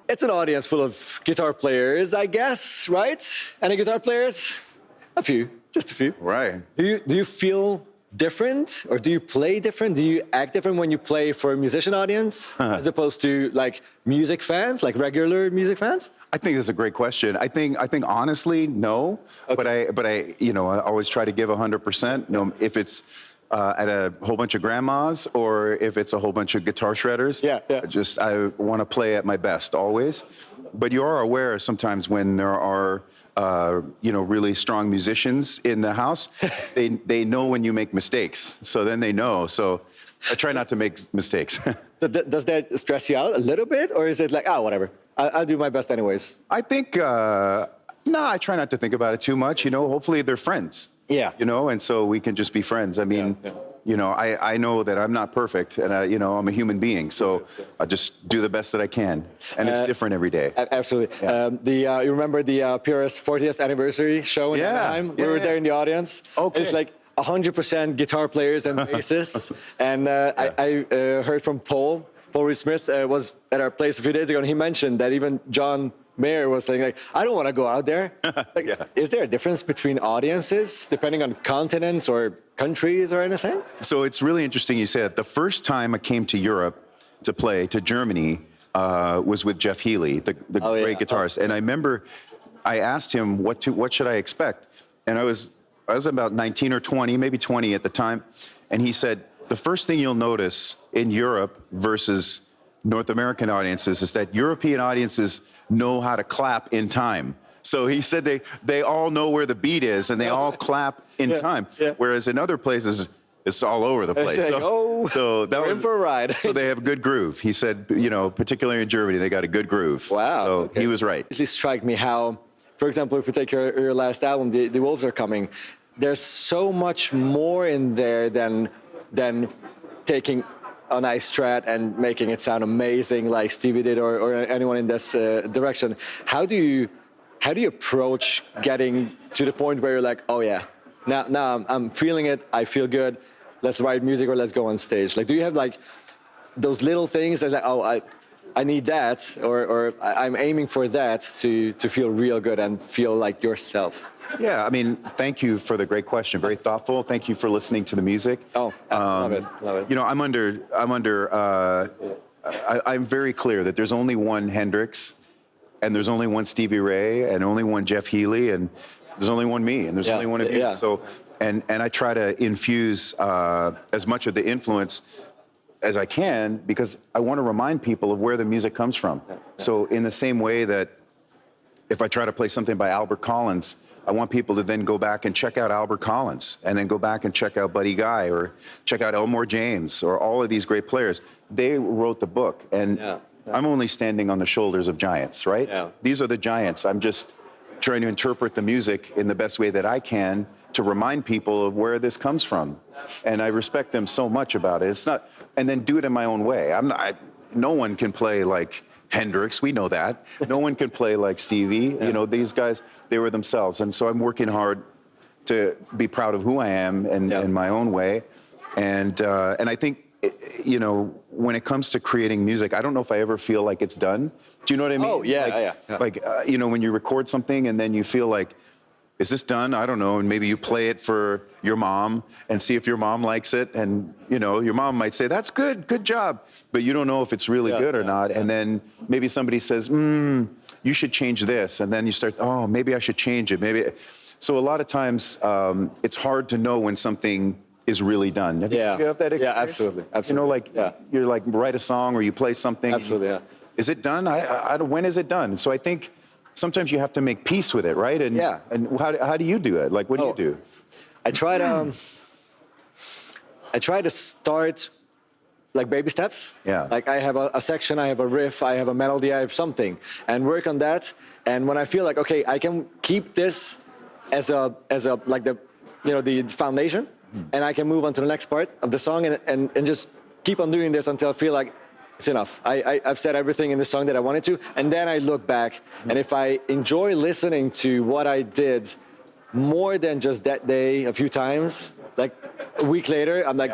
it's an audience full of guitar players, I guess, right? Any guitar players? A few, just a few. Right. Do you feel different, or do you play different? Do you act different when you play for a musician audience as opposed to like music fans, like regular music fans? I think that's a great question. I think honestly, no. Okay. But I, I always try to give 100%. If it's at a whole bunch of grandmas or if it's a whole bunch of guitar shredders. Yeah, yeah. I want to play at my best always. But you are aware sometimes when there are, really strong musicians in the house, they know when you make mistakes. So then they know. So I try not to make mistakes. Does that stress you out a little bit, or is it like, whatever, I'll do my best anyways? I think, no, I try not to think about it too much. Hopefully they're friends. Yeah. And so we can just be friends. I mean, I know that I'm not perfect, and I'm a human being, so I just do the best that I can, and it's different every day. Absolutely. Yeah. You remember the PRS 40th anniversary show in Anaheim? We were there in the audience. Okay. It's like 100% guitar players and bassists, and I heard from Paul Reed-Smith was at our place a few days ago, and he mentioned that even John Mayer was saying, like, I don't want to go out there. Like, is there a difference between audiences depending on continents or countries or anything? So it's really interesting you say that. The first time I came to Europe to play, to Germany, was with Jeff Healey, the great guitarist. And I remember I asked him what should I expect? And I was about 19 or 20, maybe 20 at the time. And he said, the first thing you'll notice in Europe versus North American audiences is that European audiences know how to clap in time. So he said they all know where the beat is and they all clap in time. Yeah. Whereas in other places, it's all over the place. So that was in for a ride. So they have good groove. He said, particularly in Germany, they got a good groove. Wow. So he was right. It struck me how, for example, if we take your last album, the Wolves Are Coming, there's so much more in there than taking a nice Strat and making it sound amazing like Stevie did or anyone in this direction. How do you approach getting to the point where you're like, oh yeah, now I'm feeling it, I feel good, let's write music or let's go on stage? Like, do you have like those little things that like, oh, I need that, or I'm aiming for that to feel real good and feel like yourself? Yeah, I mean, thank you for the great question. Very thoughtful. Thank you for listening to the music. Oh, love it. I'm very clear that there's only one Hendrix, and there's only one Stevie Ray, and only one Jeff Healey, and there's only one me, and there's only one of you. So, and I try to infuse as much of the influence as I can, because I want to remind people of where the music comes from. So in the same way that if I try to play something by Albert Collins, I want people to then go back and check out Albert Collins, and then go back and check out Buddy Guy, or check out Elmore James, or all of these great players. They wrote the book, and I'm only standing on the shoulders of giants, right? Yeah. These are the giants. I'm just trying to interpret the music in the best way that I can to remind people of where this comes from. And I respect them so much about it. It's not, and then do it in my own way. No one can play like Hendrix, we know that. No one can play like Stevie. These guys, they were themselves. And so I'm working hard to be proud of who I am and in my own way. And I think, when it comes to creating music, I don't know if I ever feel like it's done. Do you know what I mean? Oh, yeah. Like, when you record something and then you feel like, is this done? I don't know. And maybe you play it for your mom and see if your mom likes it. And, your mom might say, that's good job. But you don't know if it's really good or not. And then maybe somebody says, you should change this. And then you start, oh, maybe I should change it. So a lot of times it's hard to know when something is really done. Have you have that experience? Yeah, absolutely. You're like, write a song or you play something. Absolutely, yeah. Is it done? When is it done? So I think sometimes you have to make peace with it, right? And how do you do it? Like, what do you do? I try to start like baby steps. Yeah. Like I have a section, I have a riff, I have a melody, I have something, and work on that. And when I feel like, okay, I can keep this as a like the foundation, and I can move on to the next part of the song and just keep on doing this until I feel like it's enough. I've said everything in the song that I wanted to, and then I look back, and if I enjoy listening to what I did more than just that day a few times, like a week later, I'm like,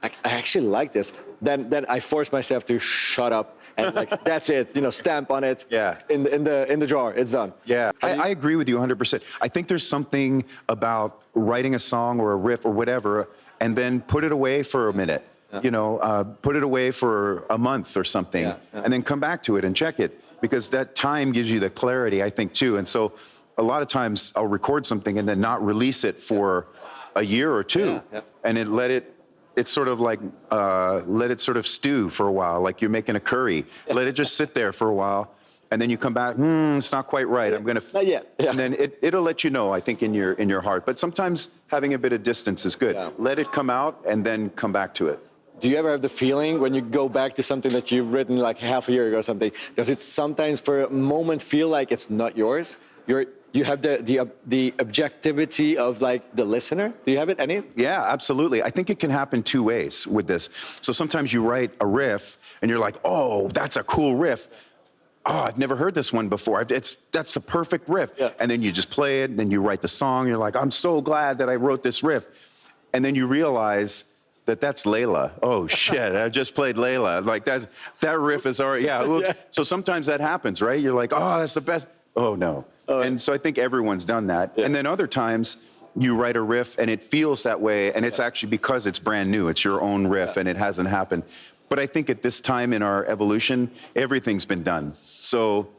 I actually like this. Then I force myself to shut up and like that's it. You know, stamp on it. Yeah. In the drawer. It's done. Yeah, I agree with you 100%. I think there's something about writing a song or a riff or whatever, and then put it away for a minute. Yeah. You know, put it away for a month or something, and then come back to it and check it, because that time gives you the clarity, I think, too. And so a lot of times I'll record something and then not release it for a year or two, and it's sort of like let it sort of stew for a while, like you're making a curry. Let it just sit there for a while, and then you come back. It's not quite right. I'm gonna. Not yet. Yeah. And then it'll let you know, I think, in your heart. But sometimes having a bit of distance is good. Yeah. Let it come out and then come back to it. Do you ever have the feeling when you go back to something that you've written like half a year ago or something, does it sometimes for a moment feel like it's not yours? You have the objectivity of like the listener? Do you have it any? Yeah, absolutely. I think it can happen two ways with this. So sometimes you write a riff and you're like, oh, that's a cool riff. Oh, I've never heard this one before. That's the perfect riff. Yeah. And then you just play it, and then you write the song. You're like, I'm so glad that I wrote this riff. And then you realize that's Layla. Oh shit, I just played Layla. Like that riff is already, oops. Yeah. So sometimes that happens, right? You're like, oh, that's the best. Oh no. And so I think everyone's done that. Yeah. And then other times you write a riff and it feels that way, and it's actually because it's brand new. It's your own riff and it hasn't happened. But I think at this time in our evolution, everything's been done. So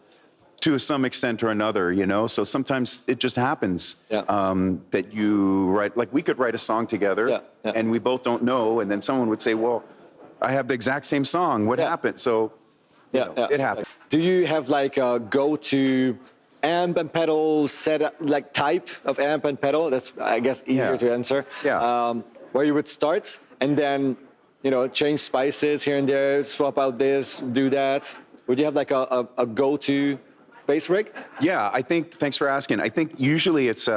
to some extent or another, you know, so sometimes it just happens that you write, like we could write a song together and we both don't know. And then someone would say, well, I have the exact same song. What happened? So it happens. Do you have like a go-to amp and pedal setup, like type of amp and pedal? That's, I guess, easier to answer. Yeah. Where you would start and then, you know, change spices here and there, swap out this, do that. Would you have like a go-to bass rig? Yeah, I think, thanks for asking. I think usually it's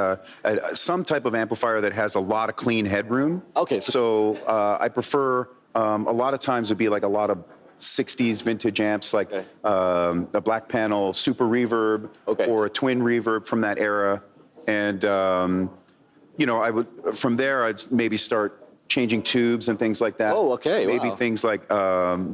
some type of amplifier that has a lot of clean headroom. Okay. So I prefer, a lot of times would be like a lot of 60s vintage amps, like a black panel super reverb or a twin reverb from that era. And, you know, from there, I'd maybe start changing tubes and things like that. Oh, okay. Maybe things like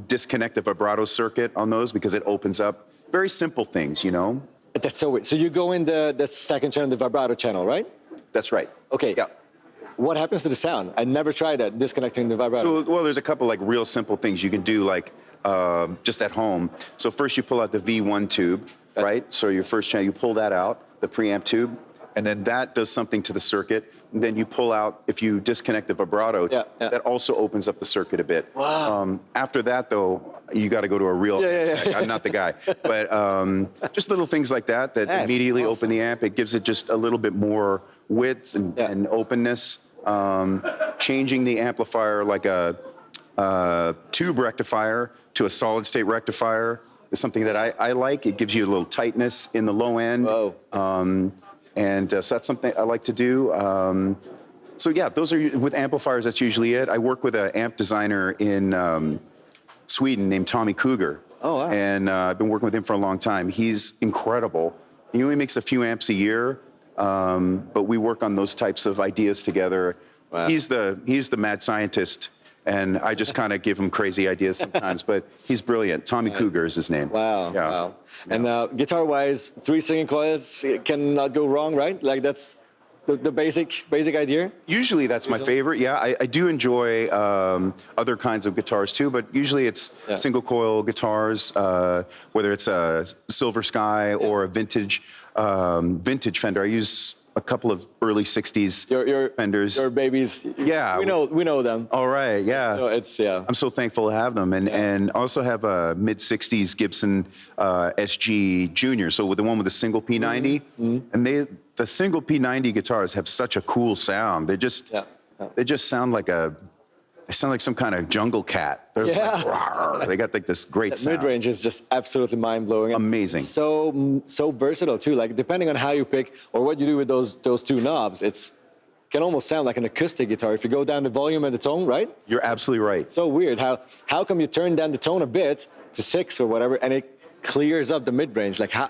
disconnect the vibrato circuit on those, because it opens up. Very simple things, you know? That's so weird. So you go in the second channel, the vibrato channel, right? That's right. Okay. Yeah. What happens to the sound? I never tried that, disconnecting the vibrato. So, well, there's a couple like real simple things you can do, like just at home. So first you pull out the V1 tube, right? So your first channel, you pull that out, the preamp tube, and then that does something to the circuit. And then you pull out, if you disconnect the vibrato, that also opens up the circuit a bit. Wow. After that, though, you got to go to a real tech. I'm not the guy. But just little things like that immediately open the amp. It gives it just a little bit more width and openness. Changing the amplifier like a tube rectifier to a solid state rectifier is something that I like. It gives you a little tightness in the low end. Whoa. So that's something I like to do. So yeah, those are, with amplifiers, that's usually it. I work with an amp designer in Sweden named Tommy Cougar. Oh, wow. And I've been working with him for a long time. He's incredible. He only makes a few amps a year, but we work on those types of ideas together. Wow. He's the mad scientist, and I just kind of give him crazy ideas sometimes, but he's brilliant. Tommy Cougar is his name. Wow. Yeah. Wow. And guitar-wise, 3 singing coils cannot go wrong, right? Like that's the basic idea? Usually that's my favorite, I do enjoy other kinds of guitars too, but usually it's single coil guitars, whether it's a Silver Sky or a vintage Fender. I use a couple of early 60s your Fenders. Your babies. Yeah. We know them. All right, yeah. So it's, I'm so thankful to have them, and also have a mid-60s Gibson SG Junior, so with the one with the single P90, and the single P90 guitars have such a cool sound. They just sound like some kind of jungle cat. They're just like, rawr. They got like this great sound. Mid-range is just absolutely mind-blowing. Amazing. So versatile too. Like depending on how you pick or what you do with those 2 knobs, can almost sound like an acoustic guitar if you go down the volume and the tone, right? You're absolutely right. So weird. How come you turn down the tone a bit to 6 or whatever and it clears up the mid-range? Like how?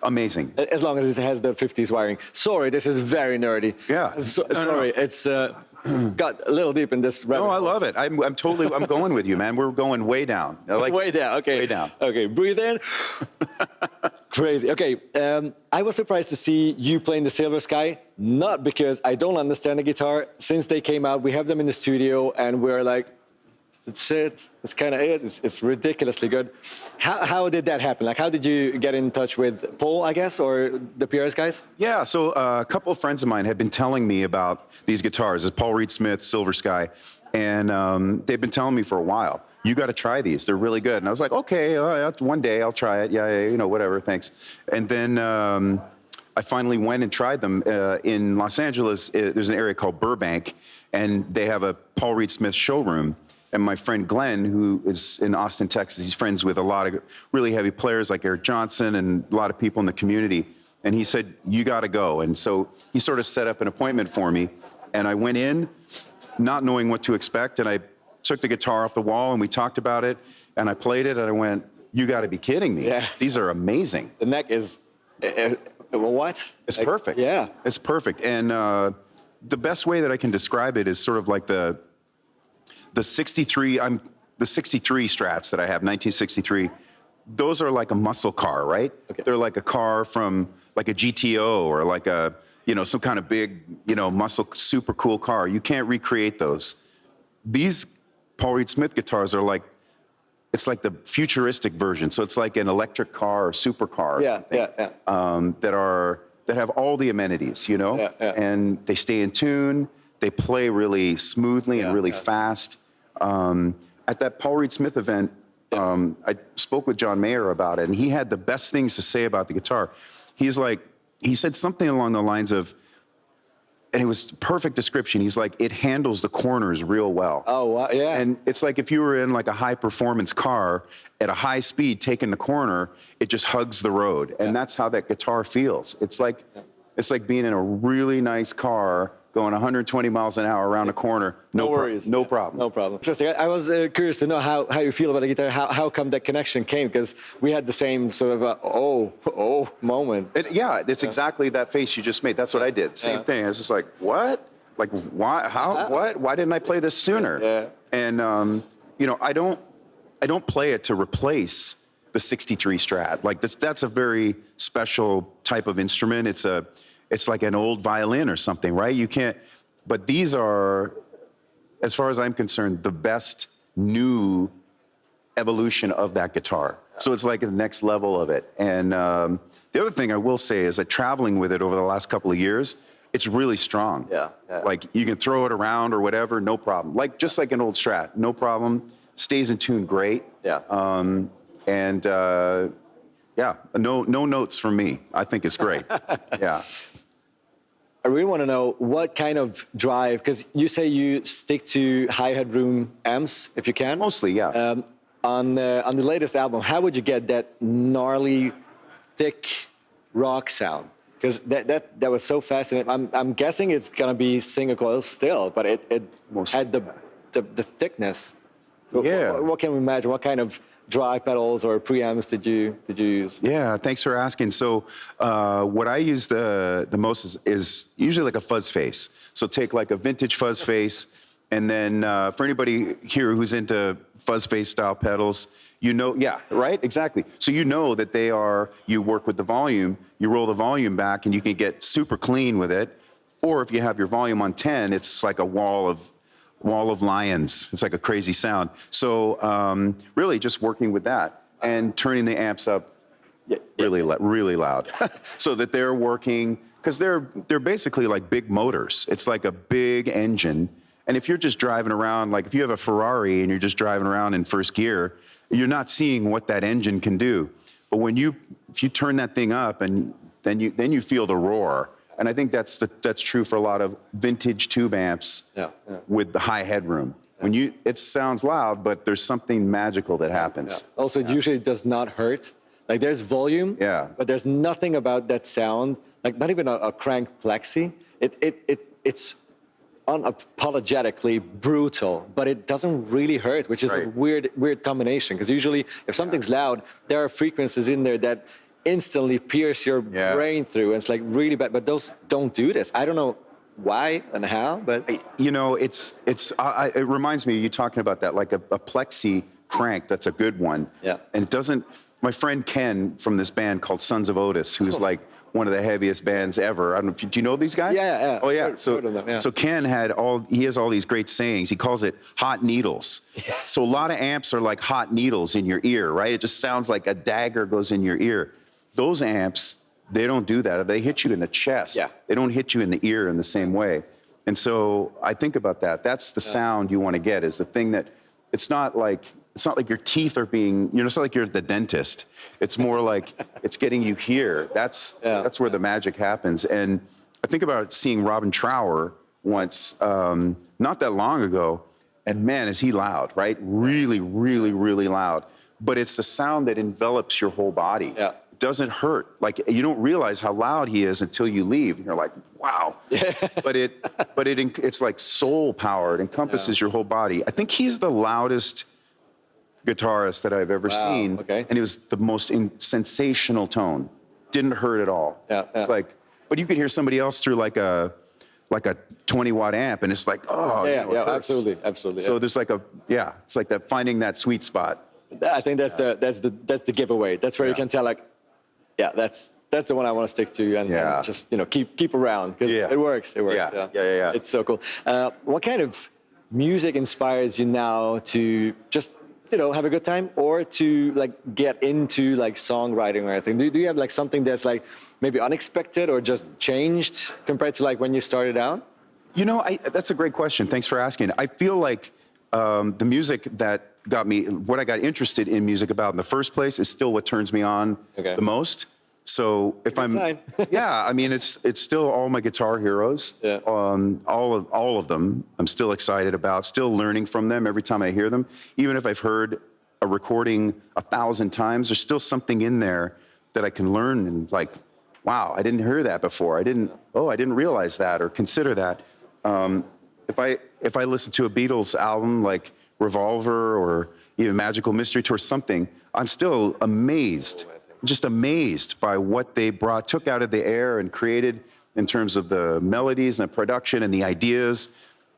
amazing. As long as it has the 50s wiring. Sorry, this is very nerdy. Yeah. Sorry, it's got a little deep in this. No, I love it. I'm going with you, man. We're going way down. I like way down. Okay. Way down. Okay. Breathe in. Crazy. Okay. I was surprised to see you playing the Silver Sky. Not because I don't understand the guitar. Since they came out, we have them in the studio, and we're like, that's it. That's kind of it. It's ridiculously good. How did that happen? Like, how did you get in touch with Paul, I guess, or the PRS guys? Yeah, so a couple of friends of mine had been telling me about these guitars. It's Paul Reed Smith, Silver Sky, and they've been telling me for a while, you got to try these. They're really good. And I was like, okay, one day I'll try it. Yeah, whatever, thanks. And then I finally went and tried them in Los Angeles. There's an area called Burbank, and they have a Paul Reed Smith showroom. And my friend Glenn, who is in Austin, Texas, he's friends with a lot of really heavy players like Eric Johnson and a lot of people in the community. And he said, you got to go. And so he sort of set up an appointment for me. And I went in not knowing what to expect. And I took the guitar off the wall and we talked about it. And I played it and I went, you got to be kidding me. Yeah. These are amazing. The neck is, what? It's perfect. Yeah. It's perfect. And the best way that I can describe it is sort of like the 63 Strats that I have, 1963, those are like a muscle car, right? Okay. They're like a car from like a GTO or like a, some kind of big, muscle, super cool car. You can't recreate those. These Paul Reed Smith guitars are like, it's like the futuristic version. So it's like an electric car or supercar that have all the amenities, and they stay in tune. They play really smoothly and really fast. At that Paul Reed Smith event, I spoke with John Mayer about it, and he had the best things to say about the guitar. He said something along the lines of, and it was perfect description. He's like, it handles the corners real well. Oh, wow, yeah. And it's like if you were in like a high performance car at a high speed taking the corner, it just hugs the road. And that's how that guitar feels. It's like being in a really nice car going 120 miles an hour around a corner. No worries. No problem. No problem. Interesting. I was curious to know how you feel about the guitar. How come that connection came? Because we had the same sort of moment. It's exactly that face you just made. That's what I did. Same thing. I was just like, what? Like, why? How? What? Why didn't I play this sooner? Yeah. And I don't play it to replace the '63 Strat. Like that's a very special type of instrument. It's like an old violin or something, right? You can't, but these are, as far as I'm concerned, the best new evolution of that guitar. So it's like the next level of it. And the other thing I will say is that traveling with it over the last couple of years, it's really strong. Yeah. Like you can throw it around or whatever, no problem. Like just like an old Strat, no problem. Stays in tune great. Yeah. No notes from me. I think it's great. Yeah. I really want to know what kind of drive, because you say you stick to high headroom amps if you can. Mostly, yeah. On the latest album, how would you get that gnarly, thick rock sound? Because that was so fascinating. I'm guessing it's gonna be single coil still, but it had the thickness. Yeah. What can we imagine? What kind of drive pedals or preamps did you use? Yeah, thanks for asking. So what I use the most is usually like a fuzz face. So take like a vintage fuzz face, and then for anybody here who's into fuzz face style pedals, yeah, right, exactly. So that you work with the volume, you roll the volume back, and you can get super clean with it. Or if you have your volume on 10, it's like a wall of lions. It's like a crazy sound. So really just working with that and turning the amps up really loud so that they're working, because they're basically like big motors. It's like a big engine. And if you're just driving around, like if you have a Ferrari and you're just driving around in first gear, you're not seeing what that engine can do. But if you turn that thing up, and then you feel the roar. And I think that's true for a lot of vintage tube amps with the high headroom. When it sounds loud, but there's something magical that happens. Yeah. Also, it usually does not hurt. Like there's volume, but there's nothing about that sound, like not even a crank plexi. It's unapologetically brutal, but it doesn't really hurt, which is a weird combination. Because usually, if something's loud, there are frequencies in there that instantly pierce your brain through. And it's like really bad. But those don't do this. I don't know why and how, but you know, it reminds me of you talking about that, like a plexi crank. That's a good one. Yeah. And it doesn't. My friend Ken from this band called Sons of Otis, who's like one of the heaviest bands ever. I don't know if do you know these guys? Yeah. Oh yeah. So so Ken he has all these great sayings. He calls it hot needles. Yeah. So a lot of amps are like hot needles in your ear, right? It just sounds like a dagger goes in your ear. Those amps, they don't do that. They hit you in the chest. Yeah. They don't hit you in the ear in the same way. And so I think about that. That's the sound you want to get, is the thing that it's not like your teeth are being, it's not like you're at the dentist. It's more like it's getting you here. That's where the magic happens. And I think about seeing Robin Trower once, not that long ago, and man, is he loud, right? Really, really, really loud. But it's the sound that envelops your whole body. Yeah. It doesn't hurt. Like, you don't realize how loud he is until you leave. And you're like, wow. But it's like soul power. It encompasses your whole body. I think he's the loudest guitarist that I've ever seen. Okay. And it was the most sensational tone. Didn't hurt at all. It's like, but you could hear somebody else through like a 20-watt amp, and it's like, oh, absolutely. So there's like it's like that, finding that sweet spot. I think that's the giveaway. That's where you can tell, like, that's the one I want to stick to, and just keep around, because it works. Yeah. It's so cool. What kind of music inspires you now to just have a good time, or to like get into like songwriting or anything? Do you have like something that's like maybe unexpected or just changed compared to like when you started out? That's a great question. Thanks for asking. I feel like the music that what I got interested in music about in the first place is still what turns me on the most. So if I mean, it's still all my guitar heroes. Yeah. All of them, I'm still excited about, still learning from them every time I hear them. Even if I've heard a recording 1,000 times, there's still something in there that I can learn, and like, wow, I didn't hear that before. I didn't realize that or consider that. If I listen to a Beatles album like Revolver or even Magical Mystery Tour, something, I'm still just amazed by what they took out of the air and created in terms of the melodies and the production and the ideas.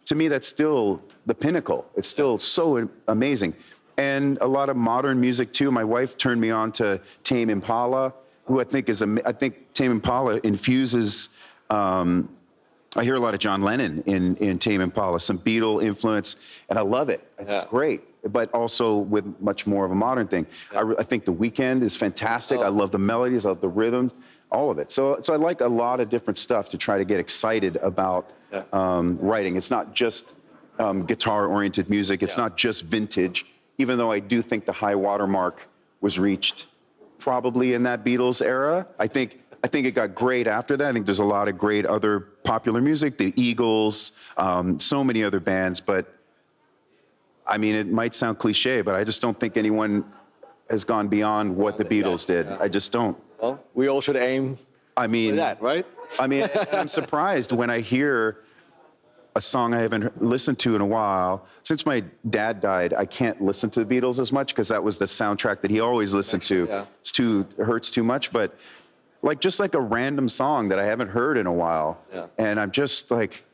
To me, that's still the pinnacle. It's still so amazing. And a lot of modern music too. My wife turned me on to Tame Impala, who I think Tame Impala infuses, I hear a lot of John Lennon in Tame Impala, some Beatle influence, and I love it. It's great, but also with much more of a modern thing. I think The Weeknd is fantastic. I love the melodies, I love the rhythms, all of it. So I like a lot of different stuff to try to get excited about writing. It's not just guitar-oriented music. It's not just vintage, even though I do think the high watermark was reached probably in that Beatles era. I think it got great after that. I think there's a lot of great other popular music, the Eagles, so many other bands. But I mean, it might sound cliche, but I just don't think anyone has gone beyond what the Beatles did. I just don't. Well, we all should aim for that, right? I mean, I'm surprised when I hear a song I haven't listened to in a while. Since my dad died, I can't listen to the Beatles as much because that was the soundtrack that he always listened to. It hurts too much, but just like a random song that I haven't heard in a while. And I'm just like,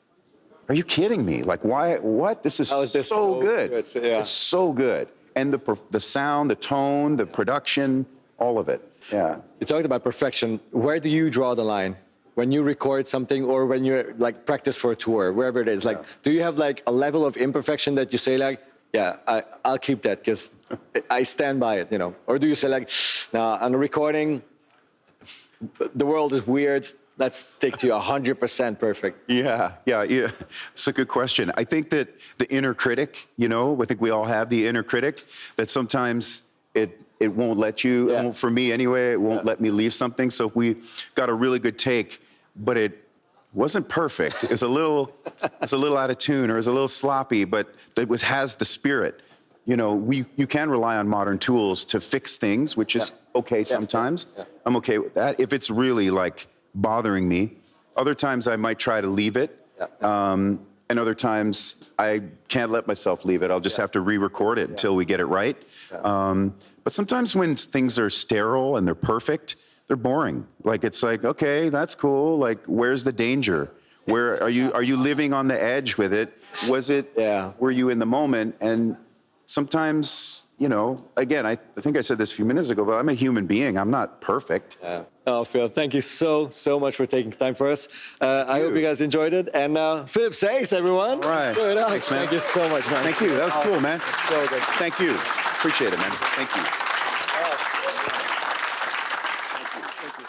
are you kidding me? Like, why, what? This is so good. It's so good. And the sound, the tone, the production, all of it. Yeah. You talked about perfection. Where do you draw the line? When you record something, or when you're like practice for a tour, wherever it is, do you have like a level of imperfection that you say like, I'll keep that because I stand by it, Or do you say like, nah, on a recording, the world is weird, let's stick to 100% perfect? Yeah. It's a good question. I think that the inner critic, I think we all have the inner critic that sometimes it won't let you, for me anyway, it won't let me leave something. So if we got a really good take, but it wasn't perfect, it's a little out of tune, or it's a little sloppy, but it has the spirit. You can rely on modern tools to fix things, which is okay sometimes. I'm okay with that. If it's really like bothering me, other times I might try to leave it. And other times I can't let myself leave it. I'll just have to re-record it until we get it right. But sometimes when things are sterile and they're perfect, they're boring. Like, it's like, okay, that's cool. Like, where's the danger? Where are you living on the edge with it? Was it, were you in the moment? And sometimes, you know, again, I think I said this a few minutes ago, but I'm a human being. I'm not perfect. Yeah. Oh, Phil, thank you so much for taking time for us. I hope you guys enjoyed it. And Philip Sayce, everyone. All right. Thanks, man. Thank you so much, man. Thank you. That was cool, man. So good. Thank you. Appreciate it, man. Thank you. Thank you.